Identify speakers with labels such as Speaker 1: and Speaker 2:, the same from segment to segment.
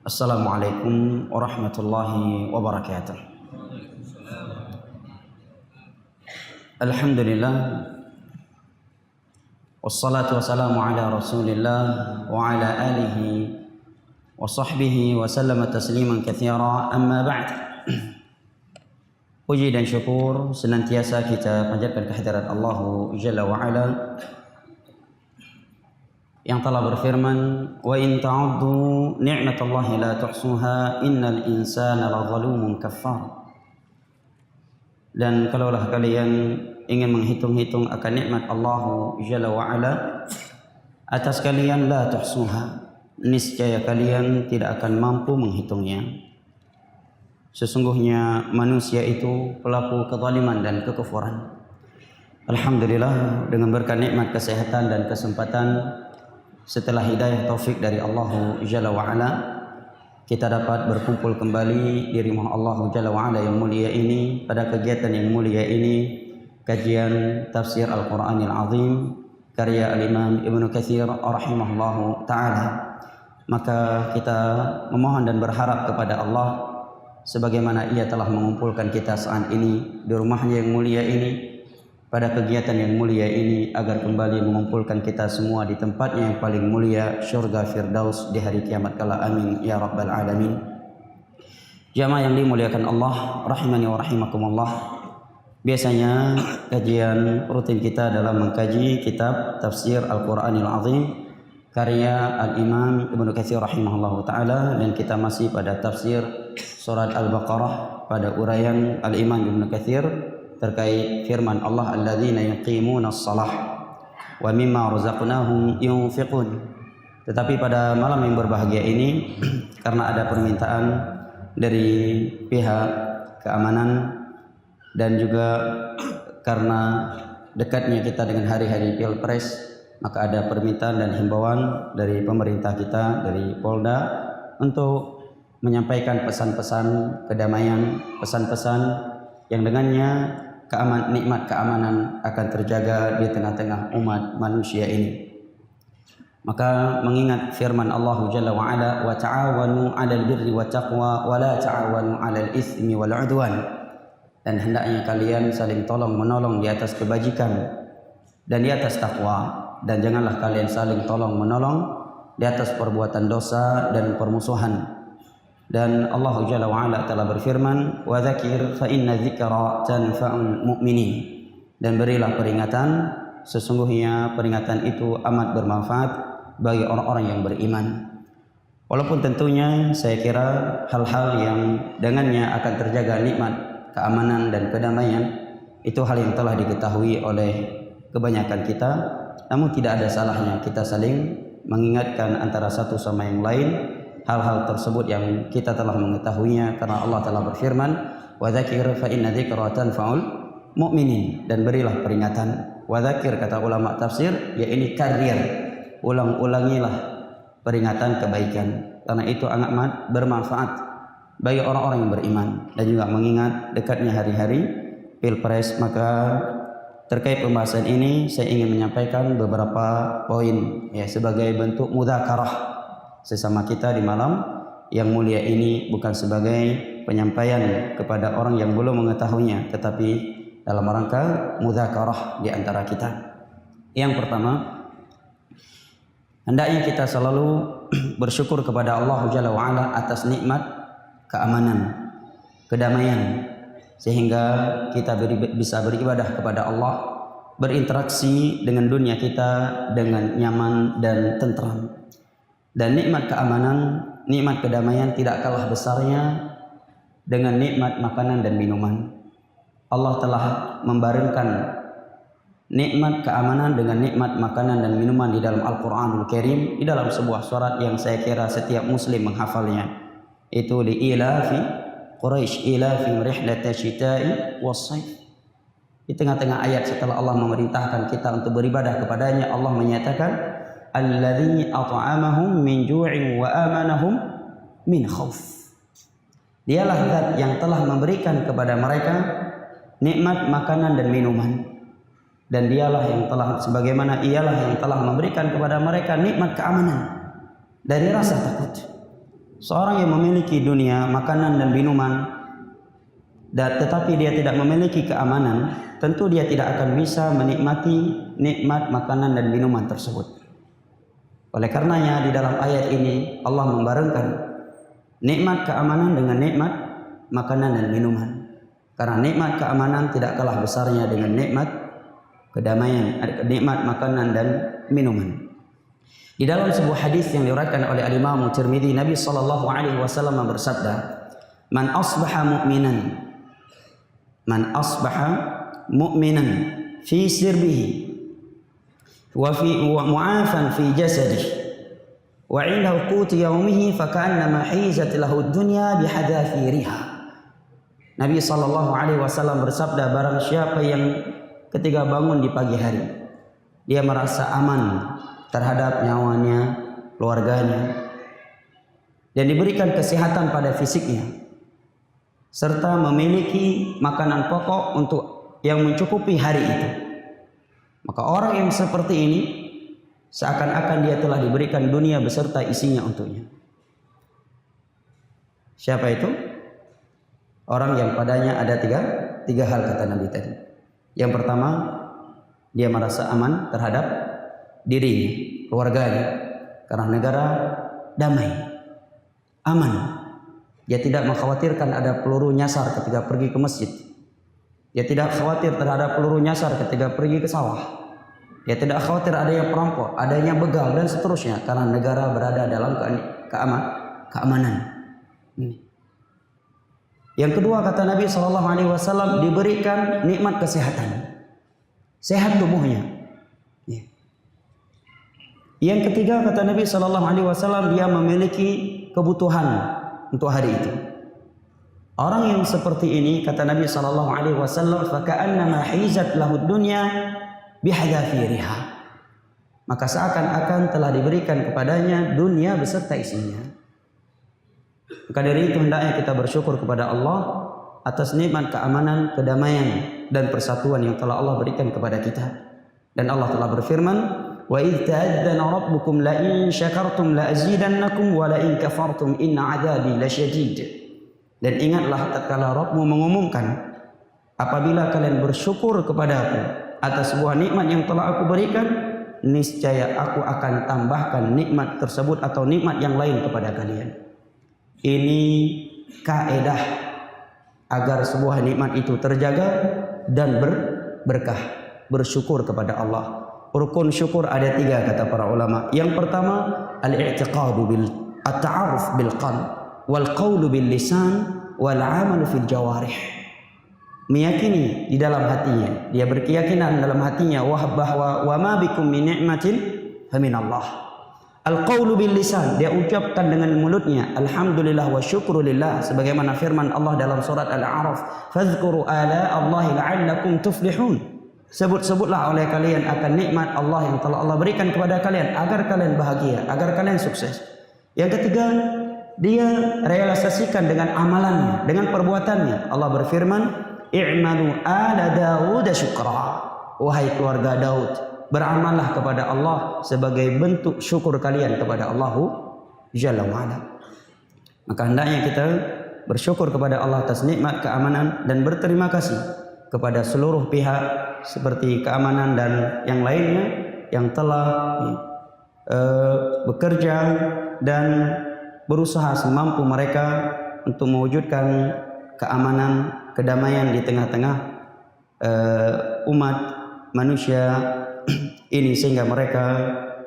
Speaker 1: Assalamualaikum warahmatullahi wabarakatuh. Alhamdulillah, wassalatu wassalamu ala rasulillah wa ala alihi wa sahbihi wa sallama tasliman katsira, amma ba'd. Puji dan syukur senantiasa kita panjatkan kehadirat Allah Jalla wa Ala yang telah berfirman, wa in ta'uddu ni'matallahi la tuhsuha innal insana lazalumun kaffar. Dan kalaulah kalian ingin menghitung-hitung akan nikmat Allah Jalla wa Ala atas kalian, la tuhsuha, niscaya kalian tidak akan mampu menghitungnya. Sesungguhnya manusia itu pelaku kezaliman dan kekufuran. Alhamdulillah, dengan berkat nikmat kesehatan dan kesempatan setelah hidayah taufik dari Allah Jalla wa Ala, kita dapat berkumpul kembali di rumah Allah Jalla wa Ala yang mulia ini pada kegiatan yang mulia ini, kajian tafsir Al-Quranil Azim karya Al-Imam Ibnu Katsir rahimahullahu ta'ala. Maka kita memohon dan berharap kepada Allah, sebagaimana Ia telah mengumpulkan kita saat ini di rumahnya yang mulia ini, pada kegiatan yang mulia ini, agar kembali mengumpulkan kita semua di tempatnya yang paling mulia, syurga Firdaus di hari kiamat kala. Amin ya rabbal alamin. Jamaah yang dimuliakan Allah rahimani wa rahimakumullah, biasanya kajian rutin kita dalam mengkaji kitab tafsir Al-Quranil Azim karya Al-Imam Ibnu Katsir rahimahullahu ta'ala, dan kita masih pada tafsir surat Al-Baqarah pada uraian Al-Imam Ibnu Katsir terkait firman Allah, alladzina yuqimunas shalah wa mimma razaqnahum yunfiqun. Tetapi pada malam yang berbahagia ini, karena ada permintaan dari pihak keamanan dan juga karena dekatnya kita dengan hari-hari Pilpres, maka ada permintaan dan himbauan dari pemerintah kita, dari Polda, untuk menyampaikan pesan-pesan kedamaian, pesan-pesan yang dengannya nikmat keamanan akan terjaga di tengah-tengah umat manusia ini. Maka mengingat firman Allah Jalla wa Ala, wa ta'awanu 'alal birri wat taqwa wa la ta'awanu 'alal itsmi wal 'udwan, dan hendaknya kalian saling tolong menolong di atas kebajikan dan di atas takwa, dan janganlah kalian saling tolong menolong di atas perbuatan dosa dan permusuhan. Dan Allah Jalla wa Ala telah berfirman, wa dzakir fa inna dzikra tanfa'ul mu'minin, dan berilah peringatan, sesungguhnya peringatan itu amat bermanfaat bagi orang-orang yang beriman. Walaupun tentunya saya kira hal-hal yang dengannya akan terjaga nikmat keamanan dan kedamaian itu hal yang telah diketahui oleh kebanyakan kita, namun tidak ada salahnya kita saling mengingatkan antara satu sama yang lain hal-hal tersebut yang kita telah mengetahuinya, karena Allah telah berfirman, wa dzakir fa inna dzikra tanfa'ul mu'minin, dan berilah peringatan. Wa dzakir, kata ulama tafsir, ya ini karir, ulang-ulangilah peringatan kebaikan, karena itu amat bermanfaat bagi orang-orang yang beriman. Dan juga mengingat dekatnya hari-hari Pilpres, maka terkait pembahasan ini saya ingin menyampaikan beberapa poin ya, sebagai bentuk mudzakarah sesama kita di malam yang mulia ini, bukan sebagai penyampaian kepada orang yang belum mengetahuinya, tetapi dalam rangka mudzakarah di antara kita. Yang pertama, hendaknya kita selalu bersyukur kepada Allah Jalla wa Ala atas nikmat keamanan, kedamaian, sehingga kita bisa beribadah kepada Allah, berinteraksi dengan dunia kita dengan nyaman dan tentram. Dan nikmat keamanan, nikmat kedamaian tidak kalah besarnya dengan nikmat makanan dan minuman. Allah telah membarengkan nikmat keamanan dengan nikmat makanan dan minuman di dalam Al-Quranul Karim, di dalam sebuah surat yang saya kira setiap muslim menghafalnya. Itu li ilafi Quraisy ilafi rihlata syita'i was-sayf. Di tengah-tengah ayat setelah Allah memerintahkan kita untuk beribadah kepadanya, Allah menyatakan alladzi at'amahum min ju'in wa amanahum min khauf. Dialah zat yang telah memberikan kepada mereka nikmat makanan dan minuman, dan dialah yang telah, sebagaimana ialah yang telah memberikan kepada mereka nikmat keamanan dari rasa takut. Seorang yang memiliki dunia, makanan dan minuman, tetapi dia tidak memiliki keamanan, tentu dia tidak akan bisa menikmati nikmat makanan dan minuman tersebut. Oleh karenanya di dalam ayat ini Allah membarengkan nikmat keamanan dengan nikmat makanan dan minuman. Karena nikmat keamanan tidak kalah besarnya dengan nikmat kedamaian, nikmat makanan dan minuman. Di dalam sebuah hadis yang diriwayatkan oleh Al-Imam Tirmidzi, Nabi sallallahu alaihi wasallam bersabda, "Man asbaha mu'minan fi sirbihi wa mu'afan fi jasadihi wa 'indahu qut yaumihi fa ka'annama hizat lahu ad-dunya bihadafiriha." Nabi sallallahu alaihi wasallam bersabda, barang siapa yang ketika bangun di pagi hari dia merasa aman terhadap nyawanya, keluarganya, dan diberikan kesehatan pada fisiknya, serta memiliki makanan pokok untuk yang mencukupi hari itu, maka orang yang seperti ini seakan-akan dia telah diberikan dunia beserta isinya untuknya. Siapa itu? Orang yang padanya ada tiga hal kata Nabi tadi. Yang pertama, dia merasa aman terhadap dirinya, keluarganya, karena negara damai, aman. Dia tidak mengkhawatirkan ada peluru nyasar ketika pergi ke masjid. Dia tidak khawatir terhadap peluru nyasar ketika pergi ke sawah. Dia tidak khawatir adanya perampok, adanya begal dan seterusnya, karena negara berada dalam keamanan. Yang kedua kata Nabi SAW, diberikan nikmat kesehatan, sehat tubuhnya. Yang ketiga kata Nabi SAW, dia memiliki kebutuhan untuk hari itu. Orang yang seperti ini kata Nabi SAW, faka'annama hizat lahud dunya bihadafiriha, maka seakan-akan telah diberikan kepadanya dunia beserta isinya. Maka dari itu hendaknya kita bersyukur kepada Allah atas nikmat keamanan, kedamaian dan persatuan yang telah Allah berikan kepada kita. Dan Allah telah berfirman, wa idh ta'adzana rabbukum la in syakartum la azidannakum wa la in kafartum inna 'adzabi lasyadid. Dan ingatlah tatkala Rabbmu mengumumkan, apabila kalian bersyukur kepadaku atas sebuah nikmat yang telah aku berikan, niscaya aku akan tambahkan nikmat tersebut atau nikmat yang lain kepada kalian. Ini kaedah agar sebuah nikmat itu terjaga dan berkah, bersyukur kepada Allah. Rukun syukur ada 3 kata para ulama. Yang pertama, al-i'tiqadu at-ta'aruf bil qalb wal qawlu bil lisan wal 'amalu fil jawarih. Meyakini di dalam hatinya, dia berkeyakinan dalam hatinya bahwa wa ma bikum min ni'matin faminallah. Al-qawlu bil lisan, dia ucapkan dengan mulutnya alhamdulillah wa syukrulillah, sebagaimana firman Allah dalam surat Al-A'raf, fadhkuru ala Allahi la'allakum tuflihun. Sebut-sebutlah oleh kalian akan nikmat Allah yang telah Allah berikan kepada kalian agar kalian bahagia, agar kalian sukses. Yang ketiga, dia realisasikan dengan amalannya, dengan perbuatannya. Allah berfirman, i'malu ala Daud syukra. Wahai keluarga Daud, beramallah kepada Allah sebagai bentuk syukur kalian kepada Allah Jalla wa'ala. Maka hendaknya kita bersyukur kepada Allah atas nikmat keamanan dan berterima kasih kepada seluruh pihak seperti keamanan dan yang lainnya yang telah bekerja dan berusaha semampu mereka untuk mewujudkan keamanan, kedamaian di tengah-tengah umat manusia ini, sehingga mereka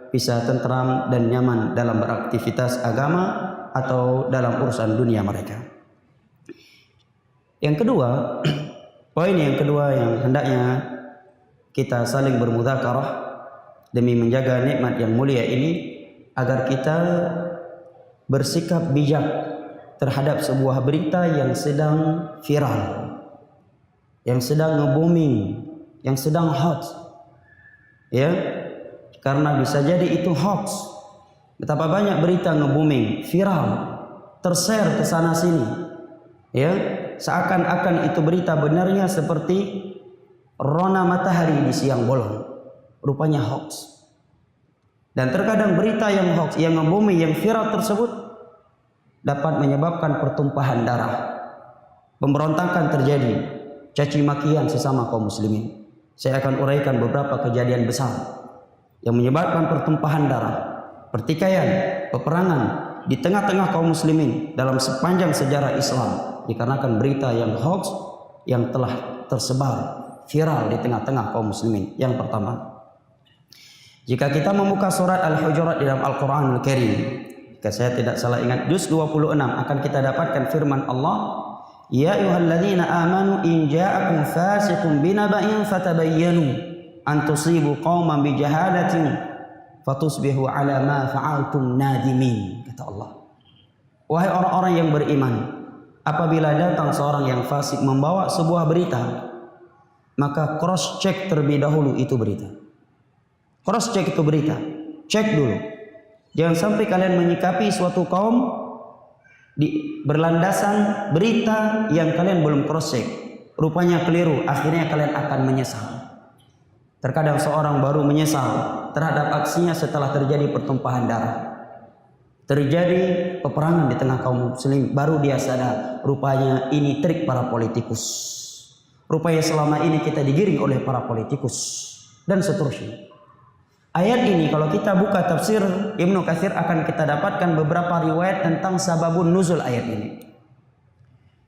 Speaker 1: bisa tentram dan nyaman dalam beraktivitas agama atau dalam urusan dunia mereka. Yang kedua, poin yang kedua yang hendaknya kita saling bermudzakarah demi menjaga nikmat yang mulia ini, agar kita bersikap bijak terhadap sebuah berita yang sedang viral, yang sedang nge-booming, yang sedang hot. Ya, karena bisa jadi itu hoax. Betapa banyak berita nge-booming, viral, tershare ke sana sini. Ya, seakan-akan itu berita benarnya seperti rona matahari di siang bolong. Rupanya hoax. Dan terkadang berita yang hoax, yang nge-booming, yang viral tersebut dapat menyebabkan pertumpahan darah, pemberontakan terjadi, caci makian sesama kaum muslimin. Saya akan uraikan beberapa kejadian besar yang menyebabkan pertumpahan darah, pertikaian, peperangan di tengah-tengah kaum muslimin dalam sepanjang sejarah Islam dikarenakan berita yang hoax yang telah tersebar viral di tengah-tengah kaum muslimin. Yang pertama, jika kita membuka surat Al-Hujurat di dalam Al-Quranul Karim, jika saya tidak salah ingat juz 26, akan kita dapatkan firman Allah, Ya ayyuhalladzina amanu in ja'akum fasiqun binaba'in fatabayyanu an tusibu qauman bijahalatin fatusbihu ala ma fa'altum nadimin. Kata Allah, wahai orang-orang yang beriman, apabila datang seorang yang fasik membawa sebuah berita, maka cross check terlebih dahulu itu berita. Cross check itu berita, cek dulu. Jangan sampai kalian menyikapi suatu kaum berlandasan berita yang kalian belum cross check. Rupanya keliru, akhirnya kalian akan menyesal. Terkadang seorang baru menyesal terhadap aksinya setelah terjadi pertumpahan darah, terjadi peperangan di tengah kaum muslim, baru dia sadar rupanya ini trik para politikus. Rupanya selama ini kita digiring oleh para politikus dan seterusnya. Ayat ini kalau kita buka tafsir Ibnu Katsir akan kita dapatkan beberapa riwayat tentang sababun nuzul ayat ini.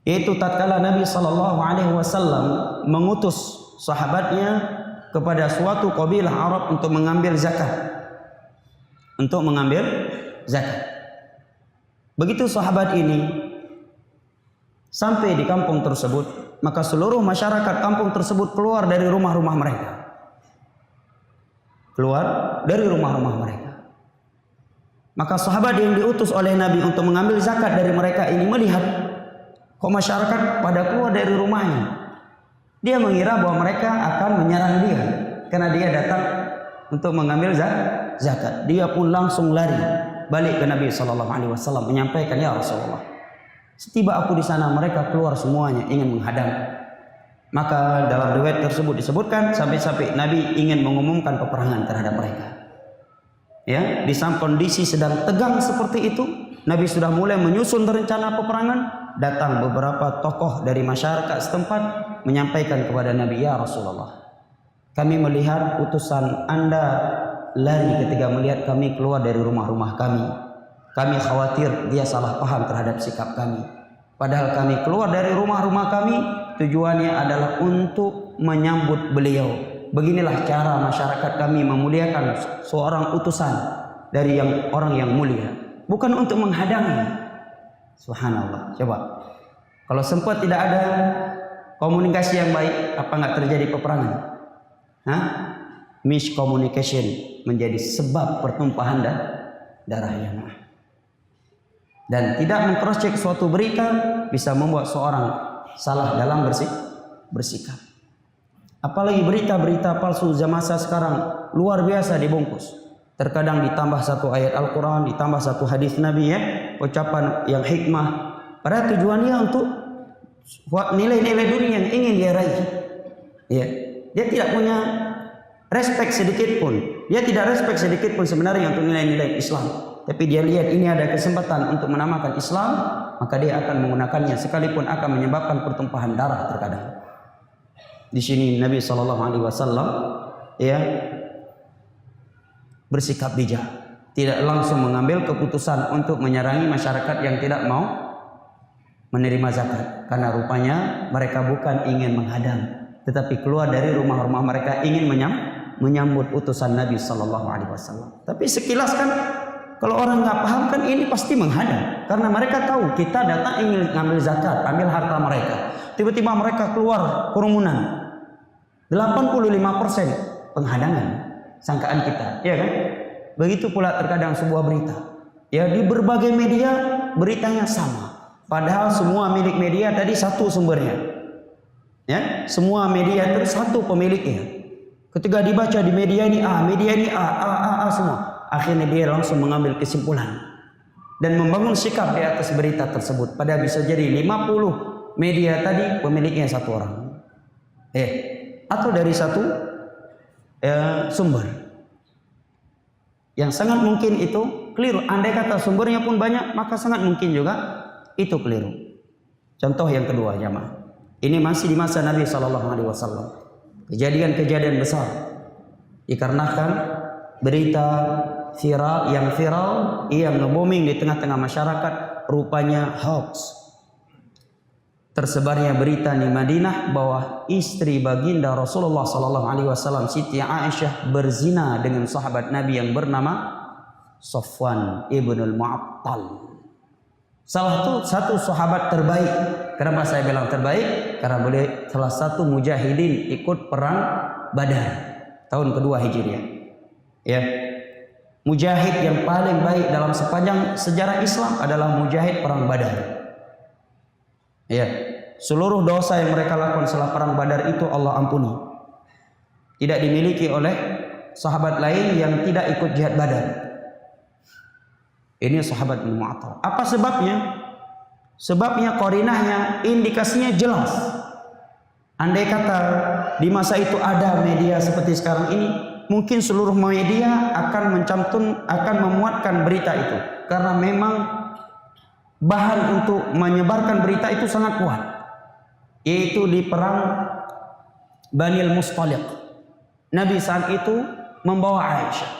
Speaker 1: Yaitu tatkala Nabi SAW mengutus sahabatnya kepada suatu kabilah Arab untuk mengambil zakat. Begitu sahabat ini sampai di kampung tersebut, maka seluruh masyarakat kampung tersebut keluar dari rumah-rumah mereka. Maka sahabat yang diutus oleh Nabi untuk mengambil zakat dari mereka ini melihat kok masyarakat pada keluar dari rumahnya. Dia mengira bahwa mereka akan menyerang dia karena dia datang untuk mengambil zakat. Dia pun langsung lari balik ke Nabi SAW menyampaikan, Ya Rasulullah, setiba aku di sana mereka keluar semuanya ingin menghadang. Maka dalam riwayat tersebut disebutkan sampai-sampai Nabi ingin mengumumkan peperangan terhadap mereka. Ya, di samping kondisi sedang tegang seperti itu, Nabi sudah mulai menyusun rencana peperangan. Datang beberapa tokoh dari masyarakat setempat menyampaikan kepada Nabi, Ya Rasulullah, kami melihat utusan Anda lari ketika melihat kami keluar dari rumah-rumah kami. Kami khawatir dia salah paham terhadap sikap kami. Padahal kami keluar dari rumah-rumah kami tujuannya adalah untuk menyambut beliau. Beginilah cara masyarakat kami memuliakan seorang utusan dari orang yang mulia, bukan untuk menghadangnya. Subhanallah. Coba kalau sempat tidak ada komunikasi yang baik, apa nggak terjadi peperangan? Miscommunication menjadi sebab pertumpahan darah yang dan tidak meng-cross check suatu berita bisa membuat seorang salah dalam bersikap. Apalagi berita-berita palsu zaman sekarang luar biasa dibungkus. Terkadang ditambah satu ayat Al-Quran, ditambah satu hadis Nabi, ya, ucapan yang hikmah. Pada tujuannya untuk nilai-nilai dunia yang ingin dia raih. Ya, dia tidak punya respect sedikit pun. Dia tidak respect sedikit pun sebenarnya untuk nilai-nilai Islam. Tapi dia lihat ini ada kesempatan untuk menamakan Islam, maka dia akan menggunakannya sekalipun akan menyebabkan pertumpahan darah terkadang. Di sini Nabi SAW ya bersikap bijak, tidak langsung mengambil keputusan untuk menyerangi masyarakat yang tidak mau menerima zakat, karena rupanya mereka bukan ingin menghadang, tetapi keluar dari rumah-rumah mereka ingin menyambut utusan Nabi SAW. Tapi sekilas kan kalau orang nggak paham kan ini pasti menghadang, karena mereka tahu kita datang ingin ngambil zakat, ambil harta mereka. Tiba-tiba mereka keluar kerumunan. 85% penghadangan sangkaan kita, ya kan? Begitu pula terkadang sebuah berita, ya, di berbagai media beritanya sama, padahal semua milik media tadi satu sumbernya, ya, semua media itu satu pemiliknya. Ketika dibaca di media ini A semua, akhirnya dia langsung mengambil kesimpulan dan membangun sikap di atas berita tersebut. Padahal bisa jadi 50 media tadi pemiliknya satu orang, atau dari satu sumber. Yang sangat mungkin itu keliru. Andai kata sumbernya pun banyak, maka sangat mungkin juga itu keliru. Contoh yang kedua, jamaah. Ini masih di masa Nabi SAW. Kejadian-kejadian besar dikarenakan berita viral yang nge-booming di tengah-tengah masyarakat, rupanya hoax. Tersebarnya berita di Madinah bahwa istri baginda Rasulullah SAW, Siti Aisyah, berzina dengan sahabat Nabi yang bernama Safwan ibnul Mu'attal. Satu sahabat terbaik. Kenapa saya bilang terbaik? Karena beliau salah satu mujahidin ikut perang Badar tahun kedua Hijriah. Ya. Mujahid yang paling baik dalam sepanjang sejarah Islam adalah mujahid perang Badar. Ya, seluruh dosa yang mereka lakukan setelah perang Badar itu Allah ampuni. Tidak dimiliki oleh sahabat lain yang tidak ikut jihad Badar. Ini sahabat bin Mu'attal. Apa sebabnya? Sebabnya, korinahnya, indikasinya jelas. Andai kata di masa itu ada media seperti sekarang ini, mungkin seluruh media akan memuatkan berita itu, karena memang bahan untuk menyebarkan berita itu sangat kuat, yaitu di perang Banil Mustaliq. Nabi saat itu membawa Aisyah.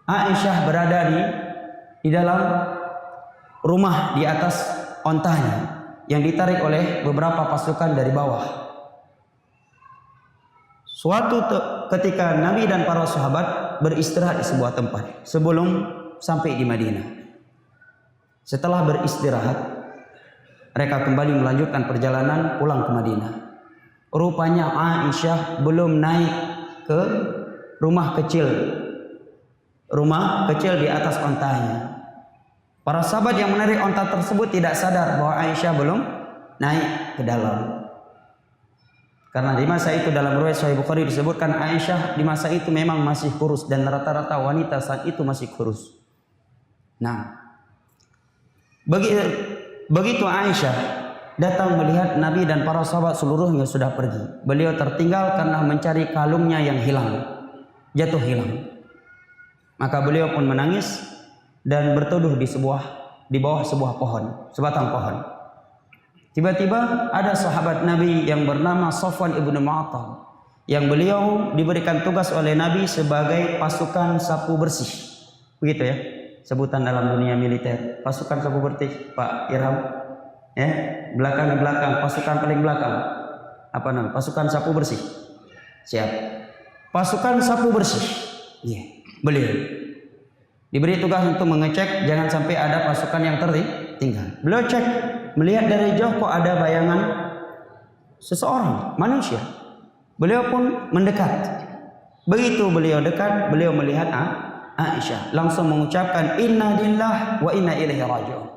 Speaker 1: Aisyah berada di dalam rumah di atas ontanya yang ditarik oleh beberapa pasukan dari bawah. Suatu ketika Nabi dan para sahabat beristirahat di sebuah tempat sebelum sampai di Madinah. Setelah beristirahat, mereka kembali melanjutkan perjalanan pulang ke Madinah. Rupanya Aisyah belum naik ke rumah kecil di atas ontanya. Para sahabat yang menarik onta tersebut tidak sadar bahwa Aisyah belum naik ke dalam. Karena di masa itu dalam riwayat Sahih Bukhari disebutkan Aisyah di masa itu memang masih kurus, dan rata-rata wanita saat itu masih kurus. Nah, begitu Aisyah datang melihat Nabi dan para sahabat seluruhnya sudah pergi, beliau tertinggal karena mencari kalungnya yang hilang, jatuh hilang. Maka beliau pun menangis dan berteduh di bawah sebuah pohon, sebatang pohon. Tiba-tiba ada sahabat Nabi yang bernama Safwan ibnu Mu'attal, yang beliau diberikan tugas oleh Nabi sebagai pasukan sapu bersih. Begitu ya, sebutan dalam dunia militer, pasukan sapu bersih, Pak Irham. Ya, belakang, pasukan paling belakang. Apa namanya? Pasukan sapu bersih. Siap. Pasukan sapu bersih. Iya, beliau diberi tugas untuk mengecek jangan sampai ada pasukan yang tertinggal. Beliau cek, melihat dari jauh kok ada bayangan seseorang, manusia. Beliau pun mendekat. Begitu beliau dekat, beliau melihat Aisyah, langsung mengucapkan inna lillahi wa inna ilaihi raji'un.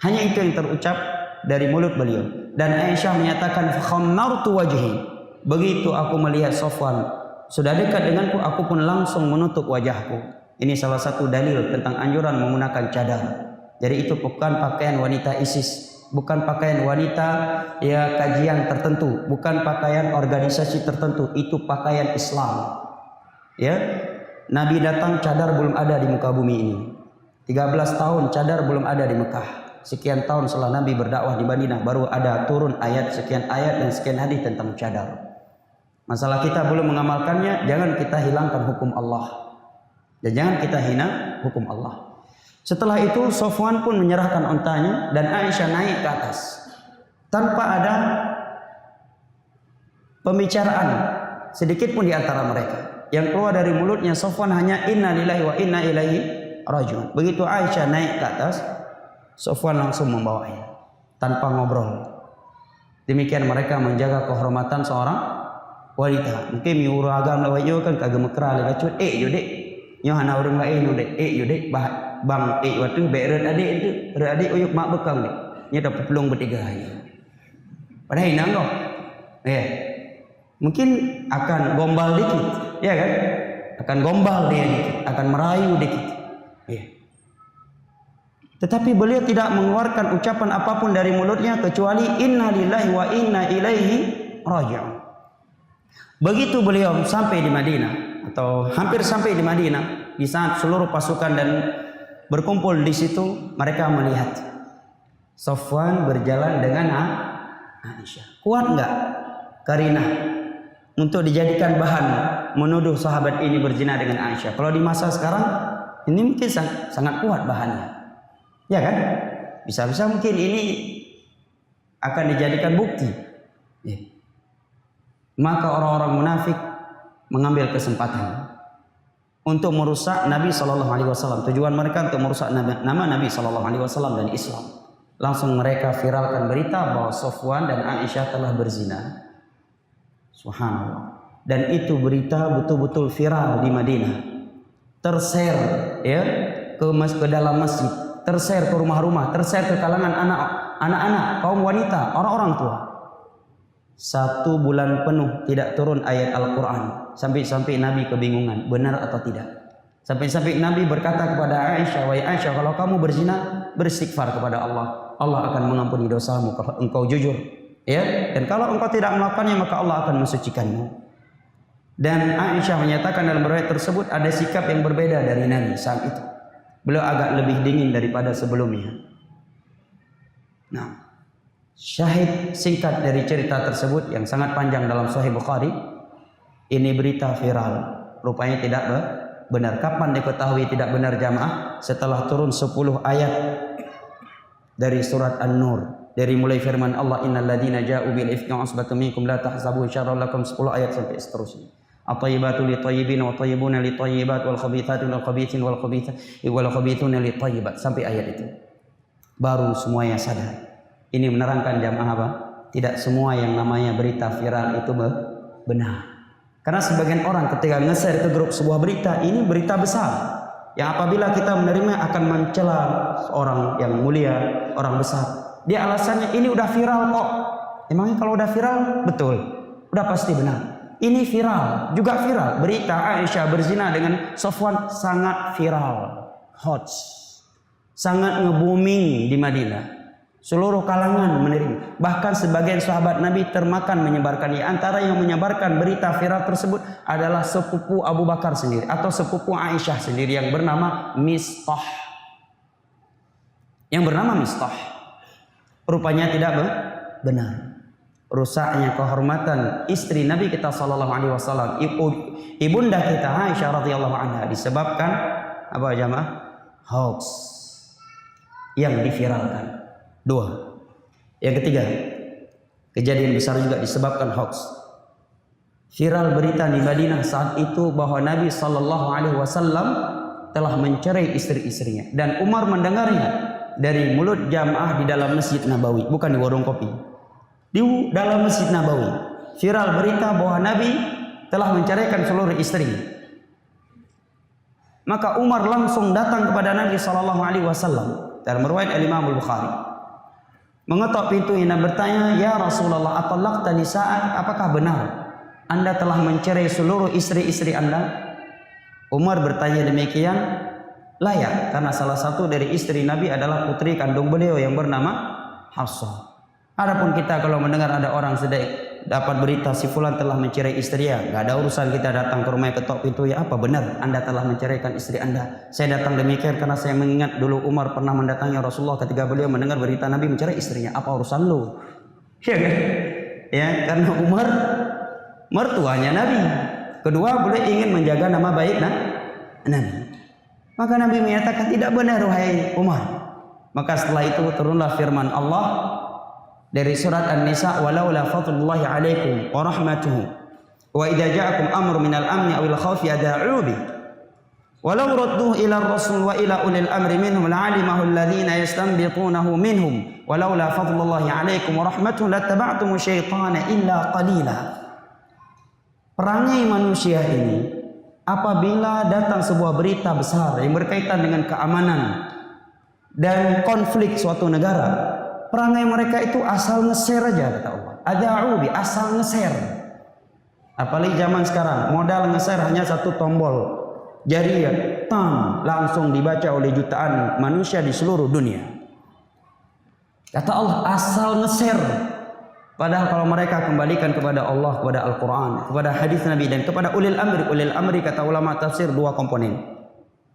Speaker 1: Hanya itu yang terucap dari mulut beliau. Dan Aisyah menyatakan khammartu wajhi. Begitu aku melihat Safwan sudah dekat denganku, aku pun langsung menutup wajahku. Ini salah satu dalil tentang anjuran menggunakan cadar. Jadi itu bukan pakaian wanita ISIS, bukan pakaian wanita ya kajian tertentu, bukan pakaian organisasi tertentu, itu pakaian Islam. Ya, Nabi datang cadar belum ada di muka bumi ini. 13 tahun cadar belum ada di Mekah. Sekian tahun setelah Nabi berdakwah di Madinah baru ada turun sekian ayat dan sekian hadis tentang cadar. Masalah kita belum mengamalkannya, jangan kita hilangkan hukum Allah. Dan jangan kita hina hukum Allah. Setelah itu Safwan pun menyerahkan ontanya dan Aisyah naik ke atas. Tanpa ada pembicaraan sedikit pun di antara mereka. Yang keluar dari mulutnya Safwan hanya inna lillahi wa inna ilaihi raji'un. Begitu Aisyah naik ke atas, Safwan langsung membawanya tanpa ngobrol. Demikian mereka menjaga kehormatan seorang wanita. Mungkin miuru agam lawa yo kan kagak mekra le bacut yo dek nyo hana urang lain dek yo dek bang waktu beret adik itu adik uyuk mak bekang dek nya dapat pelung bertiga ya padahal inang kok ya mungkin akan gombal dikit ya kan, akan gombal dia dikit, akan merayu dikit ya. Tetapi beliau tidak mengeluarkan ucapan apapun dari mulutnya kecuali inna lillahi wa inna ilaihi raji'un. Begitu beliau sampai di Madinah, atau hampir sampai di Madinah. Di saat seluruh pasukan dan berkumpul di situ, mereka melihat Safwan berjalan dengan Aisyah. Kuat enggak Karinah untuk dijadikan bahan menuduh sahabat ini berzina dengan Aisyah? Kalau di masa sekarang ini mungkin sangat kuat bahannya, ya kan? Bisa-bisa mungkin ini akan dijadikan bukti. Ya. Maka orang-orang munafik mengambil kesempatan untuk merusak Nabi SAW. Tujuan mereka untuk merusak nama Nabi SAW dan Islam. Langsung mereka viralkan berita bahwa Safwan dan Aisyah telah berzina. Subhanallah. Dan itu berita betul-betul viral di Madinah. Tershare ya ke dalam masjid, tershare ke rumah-rumah, tershare ke kalangan anak-anak, kaum wanita, orang-orang tua. 1 bulan penuh tidak turun ayat Al-Quran. Sampai-sampai Nabi kebingungan, benar atau tidak. Sampai-sampai Nabi berkata kepada Aisyah, "Wahai Aisyah, kalau kamu berzina, beristighfar kepada Allah. Allah akan mengampuni dosamu kalau engkau jujur. Ya, dan kalau engkau tidak melakukannya, maka Allah akan mensucikanmu." Dan Aisyah menyatakan dalam riwayat tersebut ada sikap yang berbeda dari Nabi saat itu. Beliau agak lebih dingin daripada sebelumnya. Nah, syahid singkat dari cerita tersebut yang sangat panjang dalam Sahih Bukhari. Ini berita viral. Rupanya tidak benar. Kapan diketahui tidak benar jamaah? Setelah turun 10 ayat dari surat An-Nur. Dari mulai firman Allah, "Innal ladzina ja'u bil ifki usbatun minkum la tahsabuhu syarran lakum", 10 ayat sampai seterusnya. At-thayyibatu lit-thayyibin wa thayyibuna lit-thayyibat wal khabithatu lil-khabithin wal khabithuna lit-thayyibat, sampai ayat itu. Baru semuanya sadar. Ini menerangkan jamaah apa? Tidak semua yang namanya berita viral itu benar. Karena sebagian orang ketika nge-share ke grup sebuah berita, ini berita besar yang apabila kita menerima akan mencela orang yang mulia, orang besar. Dia alasannya ini udah viral kok. Emangnya kalau udah viral? Betul. Udah pasti benar. Ini viral, juga viral. Berita Aisyah berzina dengan Safwan sangat viral. Hot. Sangat nge-booming di Madinah. Seluruh kalangan menerima. Bahkan sebagian sahabat Nabi termakan menyebarkannya. Antara yang menyebarkan berita viral tersebut adalah sepupu Abu Bakar sendiri atau sepupu Aisyah sendiri yang bernama Mistah. Rupanya tidak benar. Rusaknya kehormatan istri Nabi kita sallallahu alaihi wasallam, ibunda kita Aisyah radhiyallahu anha, disebabkan apa jamaah? Hoax yang diviralkan. 2. Yang ketiga, kejadian besar juga disebabkan hoax. Viral berita di Madinah saat itu bahwa Nabi sallallahu alaihi wasallam telah mencerai istri-istrinya, dan Umar mendengarnya dari mulut jamaah di dalam Masjid Nabawi, bukan di warung kopi. Di dalam Masjid Nabawi viral berita bahwa Nabi telah menceraikan seluruh istri. Maka Umar langsung datang kepada Nabi sallallahu alaihi wasallam dalam riwayat Imam Al-Bukhari, mengetok pintunya dan bertanya, "Ya Rasulullah, atallaqta nisa'ak? Apakah benar Anda telah mencerai seluruh istri-istri Anda?" Umar bertanya demikian layak, karena salah satu dari istri Nabi adalah putri kandung beliau yang bernama Hafsah. Adapun kita kalau mendengar ada orang sedang dapat berita si fulan telah mencerai istrinya, nggak ada urusan kita datang ke rumah ketok pintu, "Ya, apa benar Anda telah menceraikan istri Anda?" Saya datang demikian karena saya mengingat dulu Umar pernah mendatangi Rasulullah ketika beliau mendengar berita Nabi mencerai istrinya. Apa urusan lu? Ya kan? Ya, karena Umar mertuanya Nabi. Kedua, beliau ingin menjaga nama baik Nabi. Maka Nabi menyatakan tidak benar wahai Umar. Maka setelah itu turunlah firman Allah dari surat An-Nisa, "Walaula fadlullahi 'alaikum wa rahmatuhu wa idza ja'akum amrun minal amni awil khawfi adha'u bi walau radduhu ila ar-rasul wa ila ulil amri minhum la'alimahu alladhina yastanbitunahu minhum walaula fadlullahi 'alaikum wa rahmatuhu lattaba'tumu syaitana illa qalila." Perangai manusia ini apabila datang sebuah berita besar yang berkaitan dengan keamanan dan konflik suatu negara, perangai mereka itu asal nge-share aja, kata Allah. Ada'u bi, asal nge-share. Apalagi zaman sekarang, modal nge-share hanya satu tombol jari ya, langsung dibaca oleh jutaan manusia di seluruh dunia. Kata Allah, asal nge-share Padahal kalau mereka kembalikan kepada Allah, kepada Al-Quran, kepada hadis Nabi dan kepada ulil amri kata ulama tafsir dua komponen.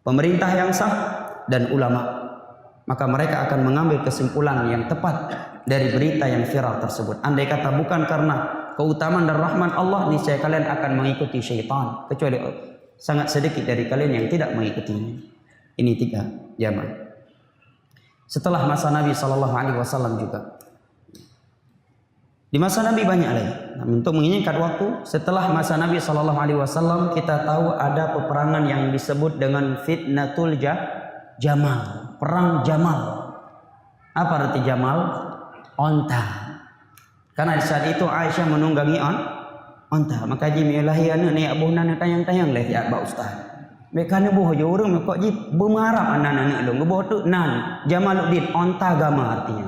Speaker 1: Pemerintah yang sah dan ulama. Maka mereka akan mengambil kesimpulan yang tepat dari berita yang viral tersebut. Andai kata bukan karena keutamaan dan rahmat Allah, niscaya kalian akan mengikuti syaitan. Kecuali sangat sedikit dari kalian yang tidak mengikutinya. Ini 3 jamaah. Setelah masa Nabi SAW juga. Di masa Nabi banyak lagi. Untuk menginginkan waktu, setelah masa Nabi SAW kita tahu ada peperangan yang disebut dengan fitnatul Jamal, perang Jamal. Apa arti Jamal? Onta. Karena di saat itu Aisyah menunggangi onta. Maka jimilahi anak ni abuh nana tayang-tayang leh ya Pak Ustaz. Mereka ni boh je orang kok ji bermarah anak-anak lu. Ngeboh tu nan Jamaluddin onta agama artinya.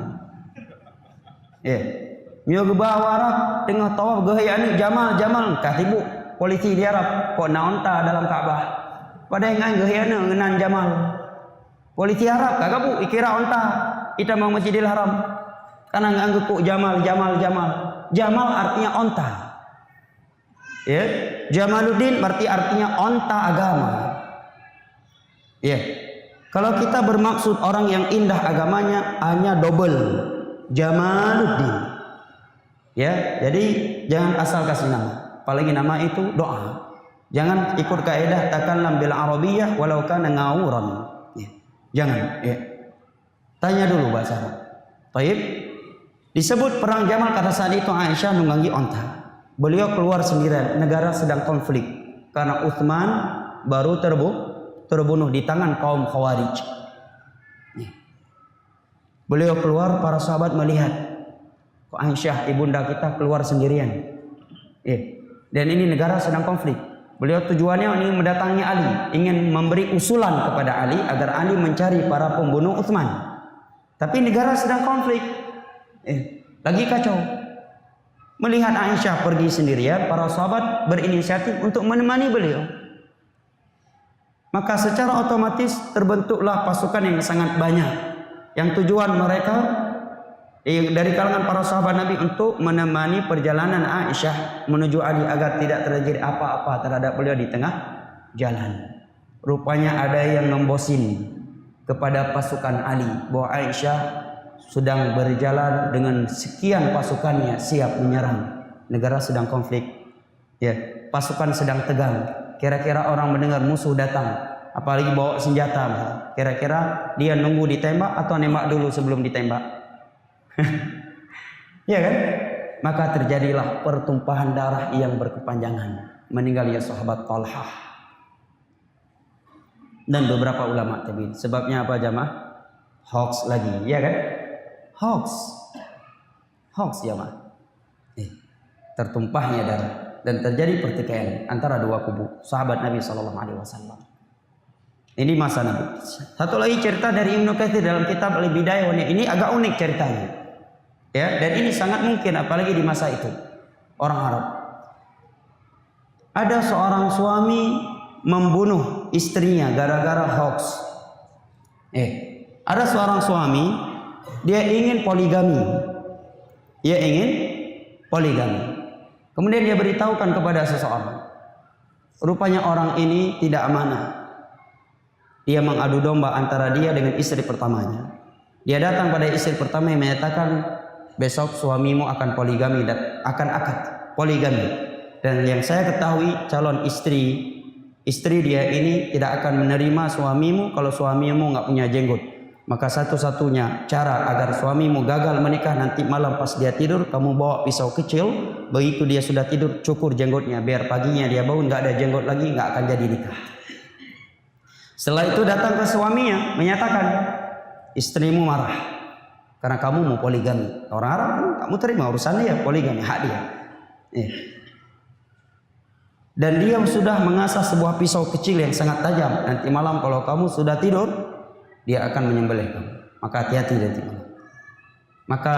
Speaker 1: Mio ke bawah Arab tengah tawaf gaya ni Jamal katibu polisi di Arab kok na onta dalam Kaabah. Padahal ngan gaya ni ngenan Jamal. Polisi Arab kagak bu ikira onta kita mau Masjidil Haram. Karena ngangguk kok Jamal. Jamal artinya onta. Ya, Jamaluddin berarti artinya onta agama. Ya. Kalau kita bermaksud orang yang indah agamanya hanya double Jamaluddin. Ya, jadi jangan asal kasih nama. Apalagi nama itu doa. Jangan ikut kaidah takallam bil arabiyyah walau kana ngawuran. Ya. Jangan, ya. Tanya dulu bahasa Arab. Baik. Disebut perang Jamal kata saat itu Aisyah nunggangi onta. Beliau keluar sendirian, negara sedang konflik karena Utsman baru terbunuh di tangan kaum Khawarij. Ya. Beliau keluar, para sahabat melihat Aisyah ibunda kita keluar sendirian. Dan ini negara sedang konflik. Beliau tujuannya ini mendatangi Ali, ingin memberi usulan kepada Ali agar Ali mencari para pembunuh Utsman. Tapi negara sedang konflik. Lagi kacau. Melihat Aisyah pergi sendirian, para sahabat berinisiatif untuk menemani beliau. Maka secara otomatis terbentuklah pasukan yang sangat banyak. Yang tujuan mereka dari kalangan para sahabat Nabi untuk menemani perjalanan Aisyah menuju Ali agar tidak terjadi apa-apa terhadap beliau di tengah jalan. Rupanya ada yang membosin kepada pasukan Ali bahwa Aisyah sedang berjalan dengan sekian pasukannya siap menyerang. Negara sedang konflik. Ya, pasukan sedang tegang. Kira-kira orang mendengar musuh datang, apalagi bawa senjata. Kira-kira dia nunggu ditembak atau nembak dulu sebelum ditembak? Ya kan? Maka terjadilah pertumpahan darah yang berkepanjangan. Meninggalnya sahabat Talhah dan beberapa ulama tabi'in. Sebabnya apa jamaah? Hoax lagi, ya kan? Hoax jamaah. Tertumpahnya darah dan terjadi pertikaian antara dua kubu sahabat Nabi SAW. Ini masa Nabi. Satu lagi cerita dari Ibnu Katsir dalam kitab Al-Bidayah. Ini agak unik ceritanya. Ya, dan ini sangat mungkin apalagi di masa itu orang Arab. Ada seorang suami membunuh istrinya gara-gara hoax. Ada seorang suami dia ingin poligami. Kemudian dia beritahukan kepada seseorang. Rupanya orang ini tidak amanah. Dia mengadu domba antara dia dengan istri pertamanya. Dia datang pada istri pertama yang menyatakan besok suamimu akan poligami dan akan akad poligami. Dan yang saya ketahui calon istri dia ini tidak akan menerima suamimu kalau suamimu nggak punya jenggot. Maka satu-satunya cara agar suamimu gagal menikah nanti malam pas dia tidur kamu bawa pisau kecil, begitu dia sudah tidur cukur jenggotnya biar paginya dia bangun nggak ada jenggot lagi, nggak akan jadi nikah. Setelah itu datang ke suaminya menyatakan istrimu marah karena kamu mau poligami. Orang Arab kan kamu terima urusan dia, poligami hak dia. Dan dia sudah mengasah sebuah pisau kecil yang sangat tajam. Nanti malam kalau kamu sudah tidur, dia akan menyembelih kamu. Maka hati-hati nanti malam. Maka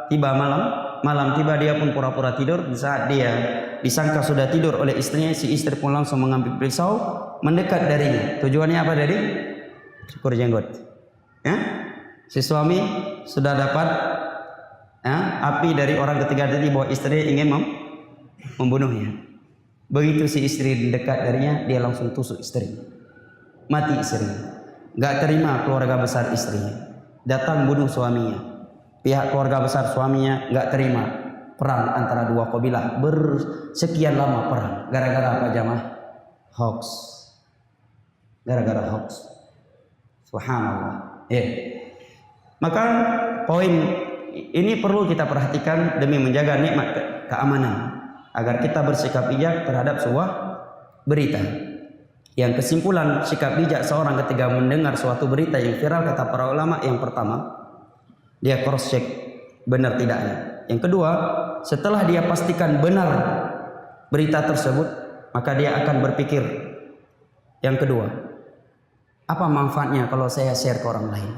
Speaker 1: tiba malam tiba dia pun pura-pura tidur. Di saat dia disangka sudah tidur oleh istrinya, si istri pun langsung mengambil pisau mendekat darinya. Tujuannya apa dari? Cukur jenggot. Ya? Si suami sudah dapat api dari orang ketiga tadi bahwa istri ingin membunuhnya. Begitu si istri dekat darinya, dia langsung tusuk istri. Mati istri. Gak terima keluarga besar istrinya. Datang bunuh suaminya. Pihak keluarga besar suaminya gak terima. Perang antara dua kabilah. Bersekian lama perang. Gara-gara apa jamaah? Hoax. Gara-gara hoax. Subhanallah. Maka poin ini perlu kita perhatikan demi menjaga nikmat keamanan. Agar kita bersikap bijak terhadap sebuah berita. Yang kesimpulan sikap bijak seorang ketika mendengar suatu berita yang viral, kata para ulama, yang pertama, dia cross check benar tidaknya. Yang kedua, setelah dia pastikan benar berita tersebut, maka dia akan berpikir, yang kedua, apa manfaatnya kalau saya share ke orang lain?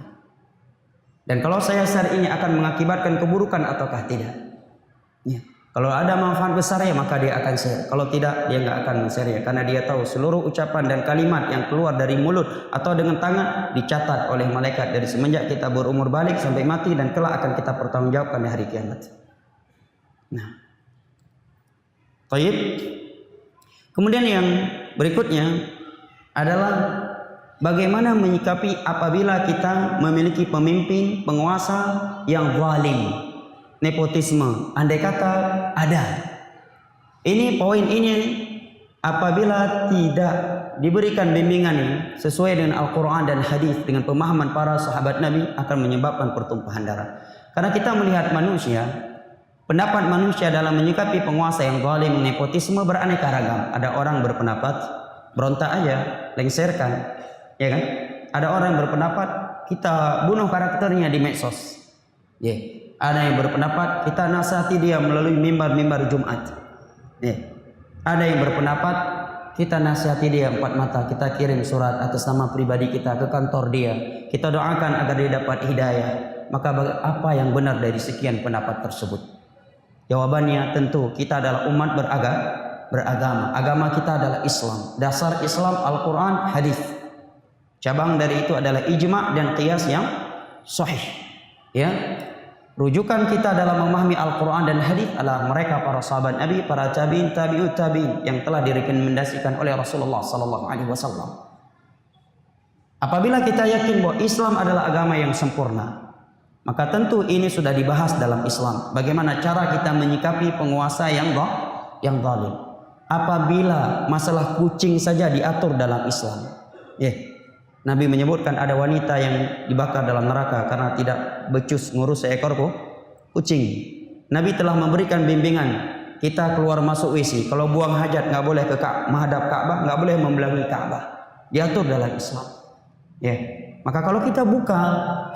Speaker 1: Dan kalau saya share ini akan mengakibatkan keburukan ataukah tidak? Ya. Kalau ada manfaat besar ya maka dia akan share. Kalau tidak dia nggak akan share ya, karena dia tahu seluruh ucapan dan kalimat yang keluar dari mulut atau dengan tangan dicatat oleh malaikat dari semenjak kita berumur balik sampai mati, dan kelak akan kita pertanggungjawabkan di hari kiamat. Nah, baik. Kemudian yang berikutnya adalah bagaimana menyikapi apabila kita memiliki pemimpin, penguasa yang zalim. Nepotisme, andai kata ada. Ini poin ini apabila tidak diberikan bimbingan sesuai dengan Al-Quran dan hadis dengan pemahaman para sahabat Nabi akan menyebabkan pertumpahan darah. Karena kita melihat manusia, pendapat manusia dalam menyikapi penguasa yang zalim, nepotisme beraneka ragam. Ada orang berpendapat berontak aja, lengserkan, ya kan? Ada orang yang berpendapat kita bunuh karakternya di medsos. Ada yang berpendapat kita nasihati dia melalui mimbar-mimbar Jumat. Ada yang berpendapat kita nasihati dia empat mata, kita kirim surat atas nama pribadi kita ke kantor dia, kita doakan agar dia dapat hidayah. Maka apa yang benar dari sekian pendapat tersebut? Jawabannya tentu kita adalah umat beragama. Agama kita adalah Islam. Dasar Islam Al-Quran, hadis. Cabang dari itu adalah ijma' dan qiyas yang sahih. Ya. Rujukan kita dalam memahami Al-Quran dan hadis adalah mereka para sahabat Nabi, para tabi'in, tabi'ut tabi'in yang telah direkomendasikan oleh Rasulullah sallallahu alaihi wasallam. Apabila kita yakin bahwa Islam adalah agama yang sempurna, maka tentu ini sudah dibahas dalam Islam. Bagaimana cara kita menyikapi penguasa yang zalim. Apabila masalah kucing saja diatur dalam Islam. Nabi menyebutkan ada wanita yang dibakar dalam neraka karena tidak becus ngurus seekor kucing. Nabi telah memberikan bimbingan kita keluar masuk WC. Kalau buang hajat nggak boleh ke menghadap Ka'bah, nggak boleh membelakangi Ka'bah. Diatur dalam Islam. Maka kalau kita buka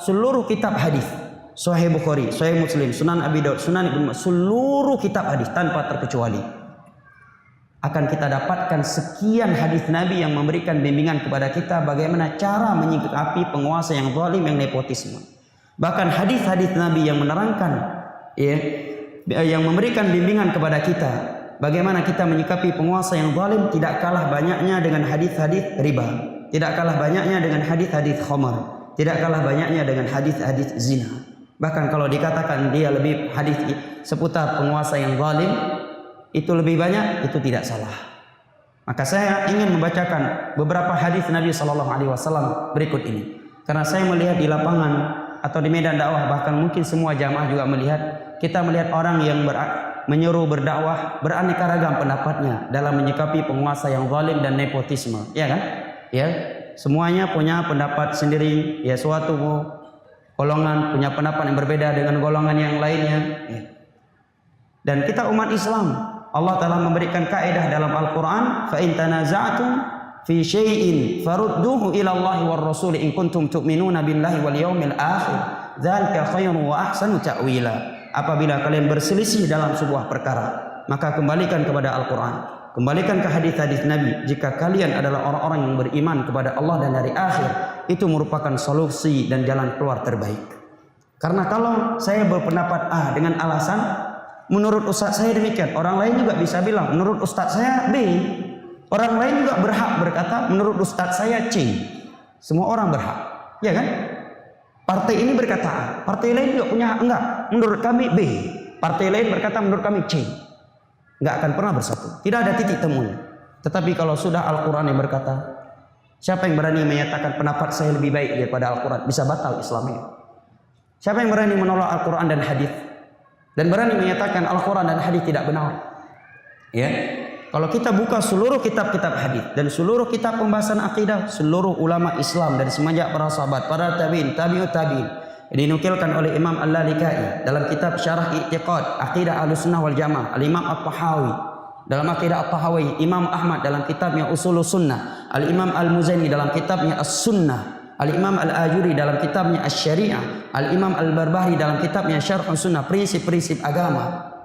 Speaker 1: seluruh kitab hadis, Sahih Bukhari, Sahih Muslim, Sunan Abi Daud, Sunan Ibnu Majah, seluruh kitab hadis tanpa terkecuali, akan kita dapatkan sekian hadis Nabi yang memberikan bimbingan kepada kita bagaimana cara menyikapi penguasa yang zalim, yang nepotisme. Bahkan hadis-hadis Nabi yang menerangkan, yang memberikan bimbingan kepada kita bagaimana kita menyikapi penguasa yang zalim tidak kalah banyaknya dengan hadis-hadis riba, tidak kalah banyaknya dengan hadis-hadis khamar, tidak kalah banyaknya dengan hadis-hadis zina. Bahkan kalau dikatakan dia lebih hadis seputar penguasa yang zalim itu lebih banyak, itu tidak salah. Maka saya ingin membacakan beberapa hadis Nabi sallallahu alaihi wasallam berikut ini. Karena saya melihat di lapangan atau di medan dakwah, bahkan mungkin semua jamaah juga melihat, kita melihat orang yang menyuruh berdakwah beraneka ragam pendapatnya dalam menyikapi penguasa yang zalim dan nepotisme, ya kan? Semuanya punya pendapat sendiri, suatu golongan punya pendapat yang berbeda dengan golongan yang lainnya. Dan kita umat Islam, Allah telah memberikan kaidah dalam Al-Quran, fa in tanaza'tum fi syai'in farudduhu ila Allah war Rasul in kuntum tu'minuna billahi wal yawmil akhir dzalika khairun wa ahsanu ta'wila. Apabila kalian berselisih dalam sebuah perkara, maka kembalikan kepada Al-Quran, kembalikan ke hadis-hadis Nabi. Jika kalian adalah orang-orang yang beriman kepada Allah dan hari akhir, itu merupakan solusi dan jalan keluar terbaik. Karena kalau saya berpendapat A dengan alasan menurut ustaz saya demikian, orang lain juga bisa bilang menurut ustaz saya B. Orang lain juga berhak berkata menurut ustaz saya C. Semua orang berhak, ya kan? Partai ini berkata A, partai lain juga punya hak. Enggak, menurut kami B. Partai lain berkata menurut kami C. Enggak akan pernah bersatu. Tidak ada titik temunya. Tetapi kalau sudah Al-Quran yang berkata, siapa yang berani menyatakan pendapat saya lebih baik daripada Al-Quran, bisa batal Islamnya. Siapa yang berani menolak Al-Quran dan hadis dan berani menyatakan Al-Quran dan hadis tidak benar? Ya, kalau kita buka seluruh kitab-kitab hadis dan seluruh kitab pembahasan akidah, seluruh ulama Islam dari semenjak para sahabat, para tabi'in, tabi'ut tabi'in, dinukilkan oleh Imam Al-Lalikai dalam kitab Syarah I'tiqad Aqidah Ahlussunnah wal Jamaah, Al-Imam At-Tahawi dalam Aqidah At-Tahawi, Imam Ahmad dalam kitabnya Ushulus Sunnah, Al-Imam Al-Muzani dalam kitabnya As-Sunnah, Al-Imam Al-Ajuri dalam kitabnya Asy-Syari'ah, Al-Imam Al-Barbahari dalam kitabnya Syarh Sunnah, prinsip-prinsip agama.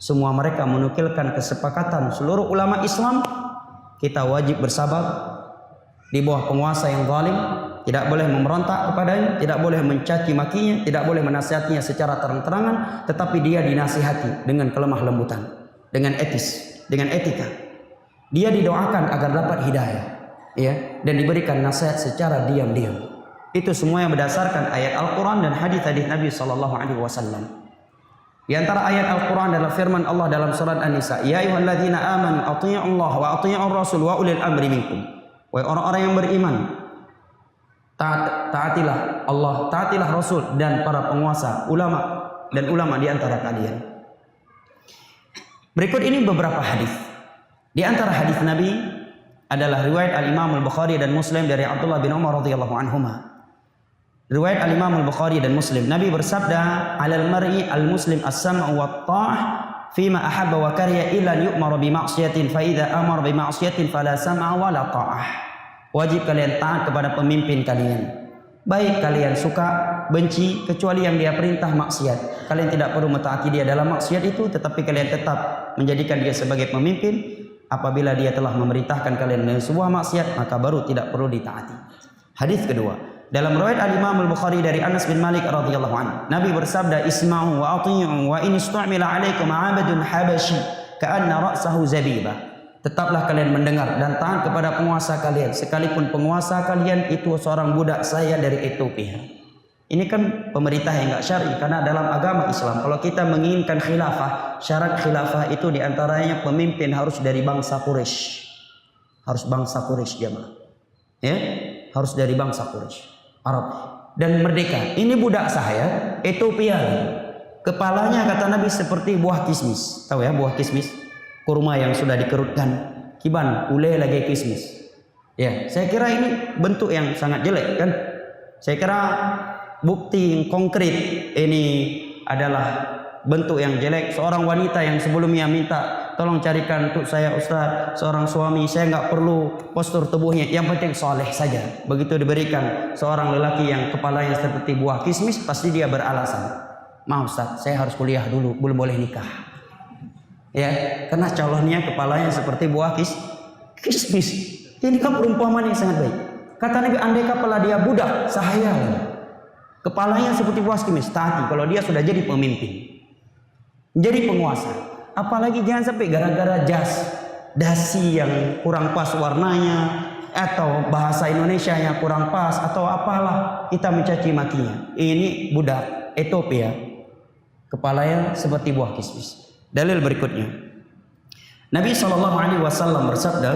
Speaker 1: Semua mereka menukilkan kesepakatan seluruh ulama Islam, kita wajib bersabar di bawah penguasa yang zalim, tidak boleh memberontak kepadanya, tidak boleh mencaci makinya, tidak boleh menasihatinya secara terang-terangan, tetapi dia dinasihati dengan kelemah lembutan, dengan etis, dengan etika. Dia didoakan agar dapat hidayah, ya, dan diberikan nasihat secara diam-diam. Itu semua yang berdasarkan ayat Al-Quran dan hadis-hadis Nabi SAW. Di antara ayat Al-Quran adalah firman Allah dalam surat An-Nisa, Ya ayyuhalladzina amanu athi'ullaha wa athi'ur rasul wa ulil amri minkum. Wahai orang-orang yang beriman, taatilah Allah, taatilah Rasul dan para penguasa, ulama dan ulama di antara kalian. Berikut ini beberapa hadis. Di antara hadis Nabi adalah riwayat Al-Imam Al-Bukhari dan Muslim dari Abdullah bin Umar radhiyallahu anhuma. Riwayat Al-Imam Al-Bukhari dan Muslim, Nabi bersabda, "Alal mar'i al-muslim as-sam'u wat-tha'ah fima ahabba wa kariha illa yu'mar bi ma'siyatin fa idza amara bi ma'siyatin fala sam'a wa la ta'ah." Wajib kalian taat kepada pemimpin kalian. Baik kalian suka, benci, kecuali yang dia perintah maksiat. Kalian tidak perlu mentaati dia dalam maksiat itu, tetapi kalian tetap menjadikan dia sebagai pemimpin. Apabila dia telah memerintahkan kalian dengan sebuah maksiat, maka baru tidak perlu ditaati. Hadis kedua, dalam riwayat Al-Imam Al-Bukhari dari Anas bin Malik radhiyallahu anhu, Nabi bersabda, "Isma'u wa athi'u wa in istu'mila 'alaikum 'abdun habasyi ka'anna ra'sahu zabibah." Tetaplah kalian mendengar dan taat kepada penguasa kalian, sekalipun penguasa kalian itu seorang budak saya dari Ethiopia. Ini kan pemerintah yang enggak syar'i, karena dalam agama Islam kalau kita menginginkan khilafah, syarat khilafah itu diantaranya pemimpin harus dari bangsa Quraisy. Harus bangsa Quraisy jemaah. Ya, harus dari bangsa Quraisy, Arab, dan merdeka. Ini budak saya, Ethiopia. Kepalanya kata Nabi seperti buah kismis. Tahu ya buah kismis? Kurma yang sudah dikerutkan. Kiban, ule lagi kismis. Ya, saya kira ini bentuk yang sangat jelek kan? Saya kira bukti yang konkret ini adalah bentuk yang jelek. Seorang wanita yang sebelumnya minta tolong carikan untuk saya Ustaz seorang suami, saya nggak perlu postur tubuhnya, yang penting soleh saja. Begitu diberikan seorang lelaki yang kepalanya seperti buah kismis, pasti dia beralasan, maaf Ustaz saya harus kuliah dulu, belum boleh nikah. Ya, karena calonnya kepalanya seperti buah kismis. Ini kan perumpamaan yang sangat baik. Kata Nabi, andai kepala dia budak sahaya, kepalanya seperti buah kismis, taati kalau dia sudah jadi pemimpin, jadi penguasa. Apalagi jangan sampai gara-gara dasi yang kurang pas warnanya, atau bahasa Indonesia yang kurang pas, atau apalah, kita mencaci makinya. Ini budak Ethiopia, kepalanya seperti buah kismis. Dalil berikutnya, Nabi SAW bersabda,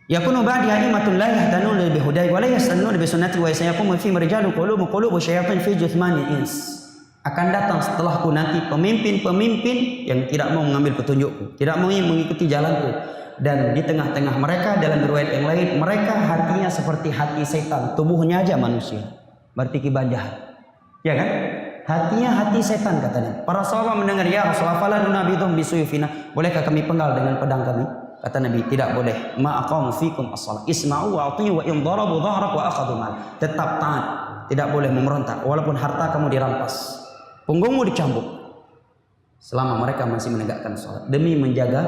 Speaker 1: "Yakunu ba'di a'immatun la yahtanuna bi hudaya wa la yastannuna bi sunnati wa sayaqumu fi rijalun qulubu syayatin fi juthmanil ins." Akan datang setelahku nanti pemimpin-pemimpin yang tidak mau mengambil petunjukku, tidak mau mengikuti jalanku, dan di tengah-tengah mereka dalam riwayat yang lain mereka hatinya seperti hati setan, tubuhnya aja manusia, berarti kiban jahat, ya kan? Hatinya hati setan katanya. Para sahabat mendengar, ya Rasulullah, fala nunabidhum bisuyufina, bolehkah kami penggal dengan pedang kami? Kata Nabi, tidak boleh. Ma aqamu fikum as-shalah isma'u wa ati'u wa in darabu dhahrak wa akhadhu mal. Tetap taat, tidak boleh memberontak walaupun harta kamu dirampas, punggungmu dicambuk, selama mereka masih menegakkan salat, demi menjaga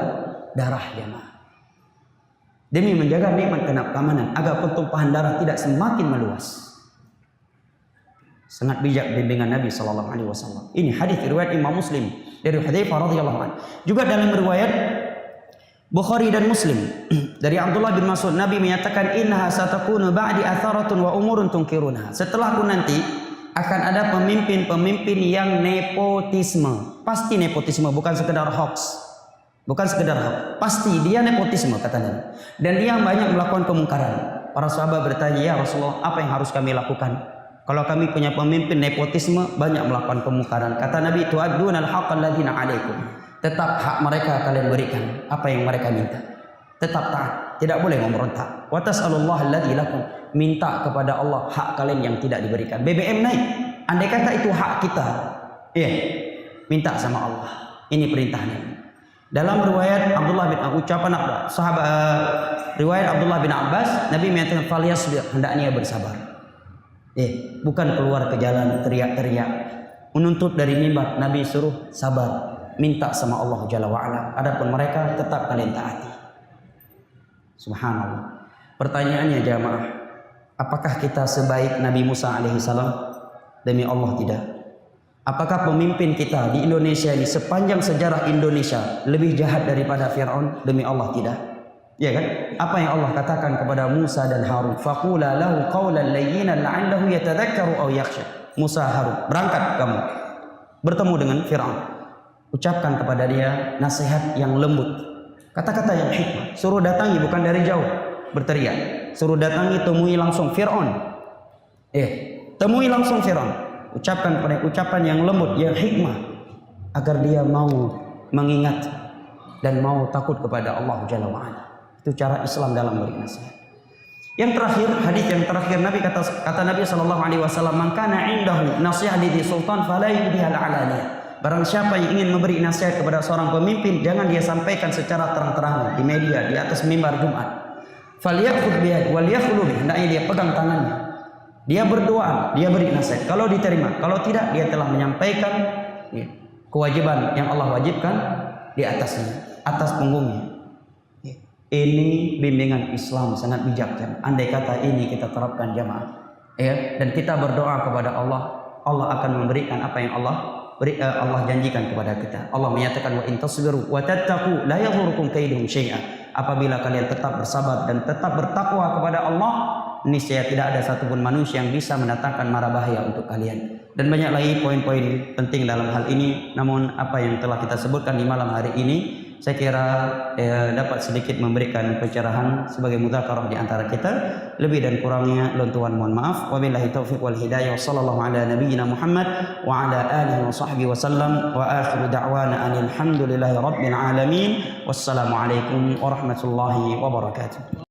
Speaker 1: darah jamaah, demi menjaga nikmat keamanan agar pertumpahan darah tidak semakin meluas. Sangat bijak bimbingan Nabi SAW. Ini hadis riwayat Imam Muslim dari Hudzaifah radhiyallahu anhu. Juga dalam riwayat Bukhari dan Muslim dari Abdullah bin Mas'ud, Nabi menyatakan innaha satakunu ba'di atharatun wa umurun tunkirunha. Setelahku nanti akan ada pemimpin-pemimpin yang nepotisme. Pasti nepotisme, bukan sekedar hoax. Bukan sekedar hoax. Pasti dia nepotisme kata Nabi. Dan dia banyak melakukan kemungkaran. Para sahabat bertanya, "Ya Rasulullah, apa yang harus kami lakukan? Kalau kami punya pemimpin nepotisme, banyak melakukan kemungkaran." Kata Nabi, "Tu'adduna al-haqqa alladziina 'alaikum." Tetap hak mereka kalian berikan, apa yang mereka minta. Tetap taat, tidak boleh memberontak. Wa tas'alullaha alladzi lakum, minta kepada Allah hak kalian yang tidak diberikan. BBM naik, andai kata itu hak kita, minta sama Allah. Ini perintahnya. Dalam riwayat Abdullah bin riwayat Abdullah bin Abbas, Nabi menyatakan falyasbir, hendaknya bersabar. Bukan keluar ke jalan teriak-teriak, menuntut dari mimbar. Nabi suruh sabar. Minta sama Allah Jalla wa'ala. Adapun mereka tetap kalian taati. Subhanallah. Pertanyaannya jamaah, apakah kita sebaik Nabi Musa alaihissalam? Demi Allah tidak. Apakah pemimpin kita di Indonesia ini sepanjang sejarah Indonesia lebih jahat daripada Fir'aun? Demi Allah tidak. Ya kan? Apa yang Allah katakan kepada Musa dan Harun? Faqula lahu qawlan layyinan la'allahu yatadhakkaru aw yakhsha. Musa, Harun, berangkat kamu bertemu dengan Fir'aun. Ucapkan kepada dia nasihat yang lembut, kata-kata yang hikmah. Suruh datangi, bukan dari jauh berteriak. Suruh datangi, temui langsung Fir'aun. Temui langsung Fir'aun. Ucapkan pada ucapan yang lembut, yang hikmah, agar dia mau mengingat dan mau takut kepada Allah Jalla wa'ala. Itu cara Islam dalam beri nasihat. Yang terakhir, hadis yang terakhir, Nabi kata Nabi SAW, "Man kana 'indahu nasihat di sultan fala yubdiha al-'alaniyah." Barang siapa yang ingin memberi nasihat kepada seorang pemimpin, jangan dia sampaikan secara terang-terangan di media, di atas mimbar Jumat. Falyakhudh biyad wal yakhlu bih, hendaknya dia pegang tangannya. Dia berdoa, dia beri nasihat. Kalau diterima, kalau tidak, dia telah menyampaikan kewajiban yang Allah wajibkan di atasnya, atas punggungnya. Ini bimbingan Islam sangat bijaksana. Andai kata ini kita terapkan jamaah, dan kita berdoa kepada Allah, Allah akan memberikan apa yang Allah janjikan kepada kita. Allah menyatakan wa in tasbiru wa tattaqu la yadhurukum kaiduhum syai'a. Apabila kalian tetap bersabar dan tetap bertakwa kepada Allah, niscaya tidak ada satupun manusia yang bisa mendatangkan mara bahaya untuk kalian. Dan banyak lagi poin-poin penting dalam hal ini. Namun apa yang telah kita sebutkan di malam hari ini, saya kira dapat sedikit memberikan pencerahan sebagai mudzakarah di antara kita. Lebih dan kurangnya Tuhan mohon maaf. Wabillahi taufiq wal hidayah. Wassallallahu ala nabiyyina Muhammad wa ala alihi wa sahbihi wasallam. Wa akhiru da'wana alhamdulillahi rabbil alamin. Wassalamu alaikum warahmatullahi wabarakatuh.